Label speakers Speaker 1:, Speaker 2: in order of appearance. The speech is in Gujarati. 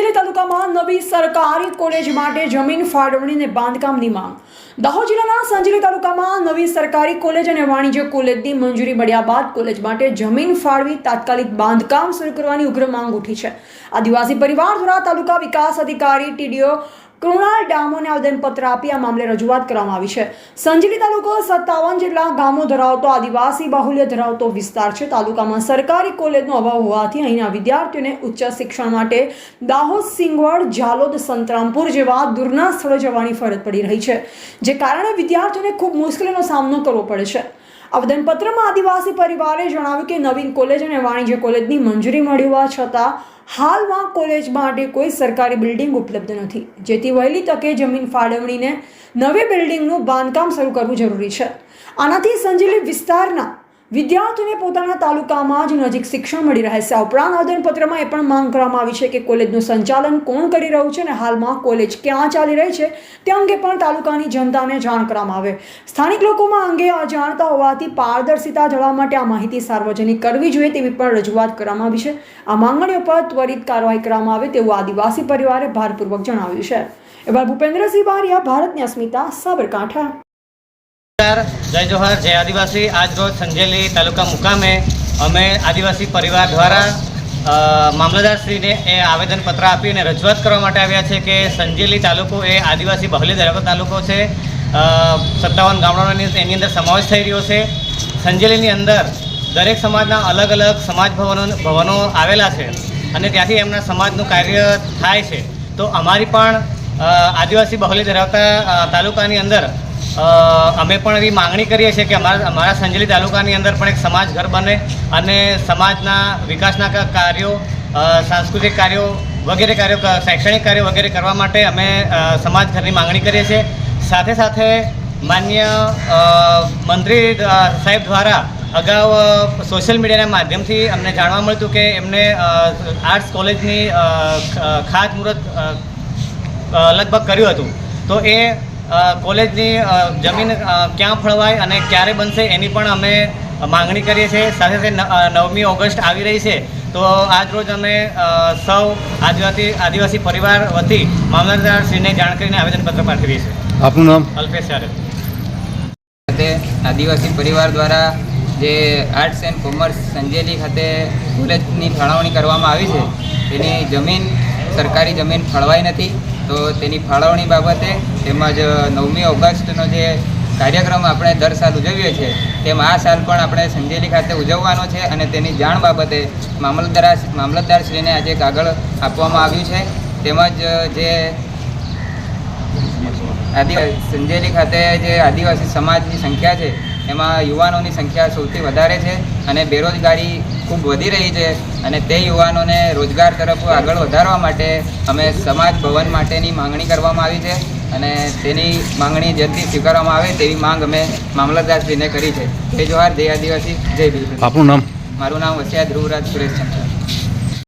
Speaker 1: સંજેલી તાલુકામાં નવી સરકારી કોલેજ માટે જમીન ફાળવણીને બાંધકામની માંગ। દાહોદ જિલ્લાના સંજેલી તાલુકામાં નવી સરકારી કોલેજ અને વાણિજ્ય કોલેજની મંજૂરી મળ્યા બાદ કોલેજ માટે જમીન ફાળવી તાત્કાલિક બાંધકામ શરૂ કરવાની ઉગ્ર માંગ ઉઠી છે। આદિવાસી પરિવાર દ્વારા તાલુકા વિકાસ અધિકારી ટીડીઓ કૃણાલ ડામોને આવેદનપત્ર આપી આ મામલે રજૂઆત કરવામાં આવી છે। સંજેલી તાલુકો 57 જેટલા ગામો ધરાવતો આદિવાસી બાહુલ્ય ધરાવતો વિસ્તાર છે। તાલુકામાં સરકારી કોલેજનો અભાવ હોવાથી અહીંના વિદ્યાર્થીઓને ઉચ્ચ શિક્ષણ માટે દાહોદ, સિંગવડ, ઝાલોદ, સંતરામપુર જેવા દૂરના સ્થળે જવાની ફરજ પડી રહી છે, જે કારણે વિદ્યાર્થીઓને ખૂબ મુશ્કેલીનો સામનો કરવો પડે છે। આવેદનપત્રમાં આદિવાસી પરિવારે જણાવ્યું કે નવીન કોલેજ અને વાણિજ્ય કોલેજની મંજૂરી મળી હોવા છતાં હાલમાં કોલેજ માટે કોઈ સરકારી બિલ્ડિંગ ઉપલબ્ધ નથી, જેથી વહેલી તકે જમીન ફાળવણીને નવી બિલ્ડિંગનું બાંધકામ શરૂ કરવું જરૂરી છે। આનાથી સંજેલી વિસ્તારના વિદ્યાર્થીઓને પોતાના તાલુકામાં જ નજીક શિક્ષણ મળી રહે છે। આ ઉપરાંત આવેદનપત્રમાં એ પણ માંગ કરવામાં આવી છે કે કોલેજનું સંચાલન કોણ કરી રહ્યું છે અને હાલમાં કોલેજ ક્યાં ચાલી રહી છે તે અંગે પણ તાલુકાની જનતાને જાણ કરવામાં આવે। સ્થાનિક લોકોમાં અંગે અજાણતા હોવાથી પારદર્શિતા જળવા માટે આ માહિતી સાર્વજનિક કરવી જોઈએ તેવી પણ રજૂઆત કરવામાં આવી છે। આ માંગણીઓ પર ત્વરિત કાર્યવાહી કરવામાં આવે તેવું આદિવાસી પરિવારે ભારપૂર્વક જણાવ્યું છે। એવા ભૂપેન્દ્રસિંહ બારિયા, ભારતની અસ્મિતા, સાબરકાંઠા।
Speaker 2: जय जोहर, जय आदिवासी। आज रोज संजेली तालुका मुकामे अमे आदिवासी परिवार द्वारा मामलतदार श्री ने आवेदन पत्र आपी ने रजूआत करवा माटे आव्या छे के संजेली तालुको ए आदिवासी बहुल्य धरावतो तालुको छे। 57 गामडाओनी एनी अंदर समावेश थई रह्यो छे। संजेलीनी अंदर दरेक समाजना अलग अलग समाज भवनो आवेला छे अने त्यांथी एमना समाजनुं कार्य थाय छे। तो अमारी पण आदिवासी बहुल्य धरावता तालुकानी अंदर અમે પણ એવી માંગણી કરીએ છીએ કે અમારા સંજેલી તાલુકાની અંદર પણ એક સમાજ ઘર બને અને સમાજના વિકાસના કાર્યો, સાંસ્કૃતિક કાર્યો વગેરે કાર્યો, શૈક્ષણિક કાર્યો વગેરે કરવા માટે અમે સમાજ ઘરની માંગણી કરીએ છીએ। સાથે સાથે માન્ય મંત્રી સાહેબ દ્વારા અગાઉ સોશિયલ મીડિયાના માધ્યમથી અમને જાણવા મળ્યું હતું કે એમને આર્ટ્સ કોલેજની ખાતમુહૂર્ત લગભગ કર્યું હતું। તો એ કોલેજની જમીન ક્યાં ફળવાય અને ક્યારે બનશે એની પણ અમે માંગણી કરીએ છીએ। સાથે સાથે 9મી ઓગસ્ટ આવી રહી છે, તો આજ રોજ અમે સૌ આદિવાસી પરિવાર વતી મામલતદારશ્રીને જાણ કરીને આવેદનપત્ર પાઠવીએ છીએ।
Speaker 3: આપનું નામ?
Speaker 2: અલ્પેશ ચારેલ।
Speaker 4: આદિવાસી પરિવાર દ્વારા જે આર્ટ્સ એન્ડ કોમર્સ સંજેલી ખાતે કોલેજની ફાળવણી કરવામાં આવી છે તેની જમીન સરકારી જમીન ફળવાઈ નથી, તો તેની ફાળવણી બાબતે તેમજ 9મી ઓગસ્ટનો જે કાર્યક્રમ આપણે દર સાલ ઉજવીએ છીએ તેમ આ સાલ પણ આપણે સંજેલી ખાતે ઉજવવાનો છે અને તેની જાણ બાબતે મામલતદારશ્રીને આજે કાગળ આપવામાં આવ્યું છે। તેમજ જે સંજેલી ખાતે જે આદિવાસી સમાજની સંખ્યા છે એમાં યુવાનોની સંખ્યા સૌથી વધારે છે અને બેરોજગારી ખૂબ વધી રહી છે અને તે યુવાનોને રોજગાર તરફ આગળ વધારવા માટે અમે સમાજ ભવન માટેની માંગણી કરવામાં આવી છે અને તેની માંગણી જલ્દી સ્વીકારવામાં આવે તેવી માંગ અમે મામલતદારશ્રીને કરી છે। જય જોહાર, જય આદિવાસી, જય ભીલ।
Speaker 3: આપનું નામ?
Speaker 4: મારું નામ વસિયા ધ્રુવરાજ સુરેશ ચંદ્ર।